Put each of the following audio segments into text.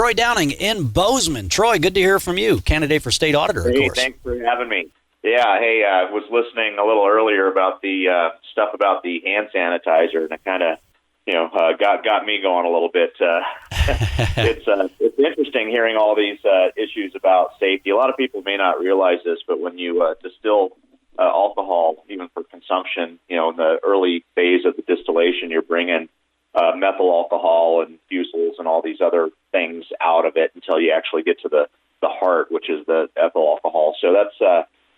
Troy Downing in Bozeman. Troy, good to hear from you, candidate for state auditor, of course. Thanks for having me. Yeah, hey, I was listening a little earlier about the stuff about the hand sanitizer, and it kind of, got me going a little bit. It's interesting hearing all these issues about safety. A lot of people may not realize this, but when you distill alcohol, even for consumption, in the early phase of the distillation, you're bringing methyl alcohol and fusels and all these other things out of it until you actually get to the heart, which is the ethyl alcohol. So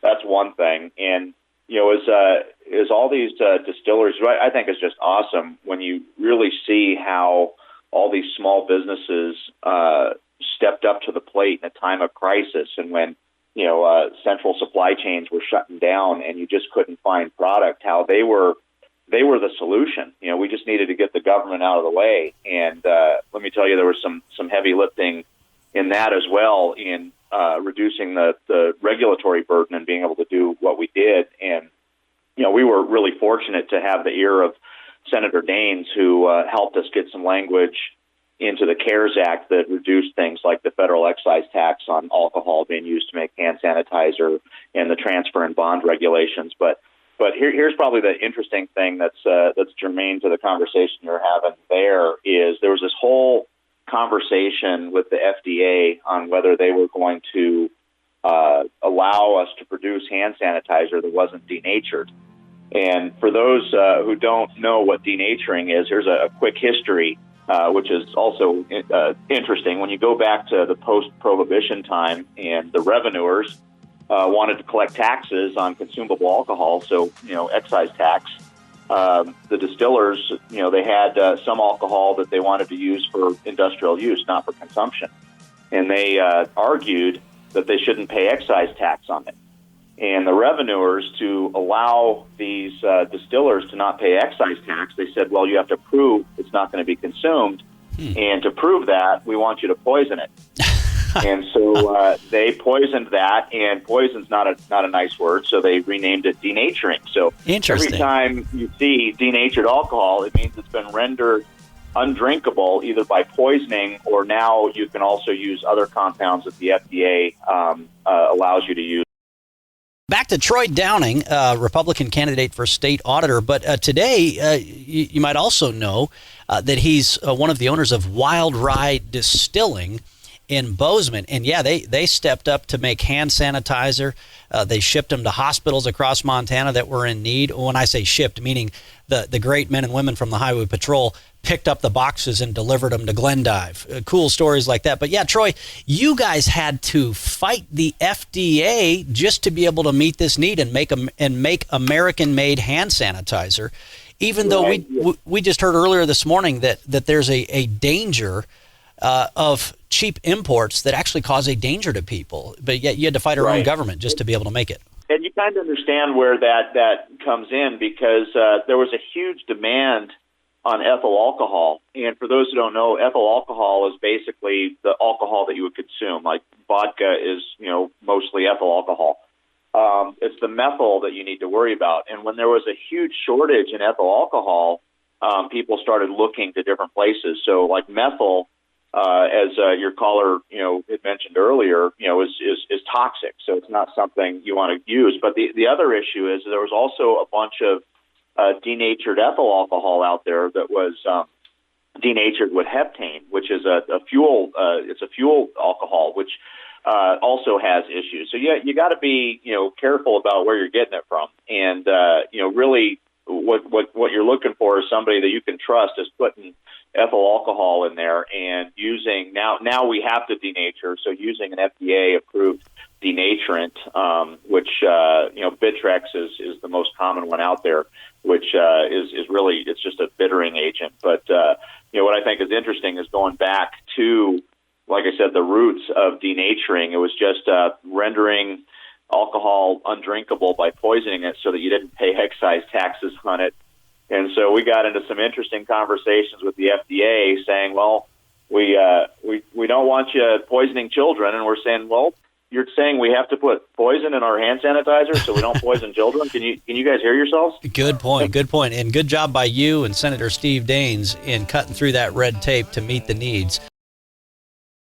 that's one thing. And as all these distillers, I think is just awesome when you really see how all these small businesses stepped up to the plate in a time of crisis, and when central supply chains were shutting down and you just couldn't find product, how they were the solution. We just needed to get the government out of the way. And let me tell you, there was some heavy lifting in that as well, in reducing the regulatory burden and being able to do what we did. And, we were really fortunate to have the ear of Senator Daines, who helped us get some language into the CARES Act that reduced things like the federal excise tax on alcohol being used to make hand sanitizer and the transfer and bond regulations. But here's probably the interesting thing that's germane to the conversation you're having. There was this whole conversation with the FDA on whether they were going to allow us to produce hand sanitizer that wasn't denatured. And for those who don't know what denaturing is, here's a quick history, which is also interesting. When you go back to the post-prohibition time, and the revenuers wanted to collect taxes on consumable alcohol, so, excise tax, the distillers, they had some alcohol that they wanted to use for industrial use, not for consumption. And they argued that they shouldn't pay excise tax on it. And the revenuers, to allow these distillers to not pay excise tax, they said, well, you have to prove it's not going to be consumed. And to prove that, we want you to poison it. And so they poisoned that, and poison's not a nice word, so they renamed it denaturing. So every time you see denatured alcohol, it means it's been rendered undrinkable either by poisoning, or now you can also use other compounds that the FDA allows you to use. Back to Troy Downing, Republican candidate for state auditor. But today, you might also know that he's one of the owners of Wild Rye Distilling in Bozeman. And yeah, they stepped up to make hand sanitizer. They shipped them to hospitals across Montana that were in need. When I say shipped, meaning the great men and women from the Highway Patrol picked up the boxes and delivered them to Glendive. Cool stories like that. But yeah, Troy, you guys had to fight the FDA just to be able to meet this need and make American-made hand sanitizer, even though we just heard earlier this morning that there's a danger of cheap imports that actually cause a danger to people. But yet you had to fight our own government just to be able to make it. And you kind of understand where that comes in, because there was a huge demand on ethyl alcohol. And for those who don't know, ethyl alcohol is basically the alcohol that you would consume. Like vodka is, mostly ethyl alcohol. It's the methyl that you need to worry about. And when there was a huge shortage in ethyl alcohol, people started looking to different places. So like methyl, as your caller, had mentioned earlier, is toxic. So it's not something you want to use. But the other issue is there was also a bunch of denatured ethyl alcohol out there that was denatured with heptane, which is a fuel. It's a fuel alcohol, which also has issues. So you got to be careful about where you're getting it from, and really what you're looking for is somebody that you can trust is putting ethyl alcohol in there and using now we have to denature, so using an FDA approved denaturant, which Bitrex is the most common one out there, which is really, it's just a bittering agent. But what I think is interesting is going back to, like I said, the roots of denaturing. It was just rendering alcohol undrinkable by poisoning it so that you didn't pay excise taxes on it. And so we got into some interesting conversations with the FDA saying, well, we don't want you poisoning children. And we're saying, well, you're saying we have to put poison in our hand sanitizer so we don't poison children? Can you guys hear yourselves? Good point. And good job by you and Senator Steve Daines in cutting through that red tape to meet the needs.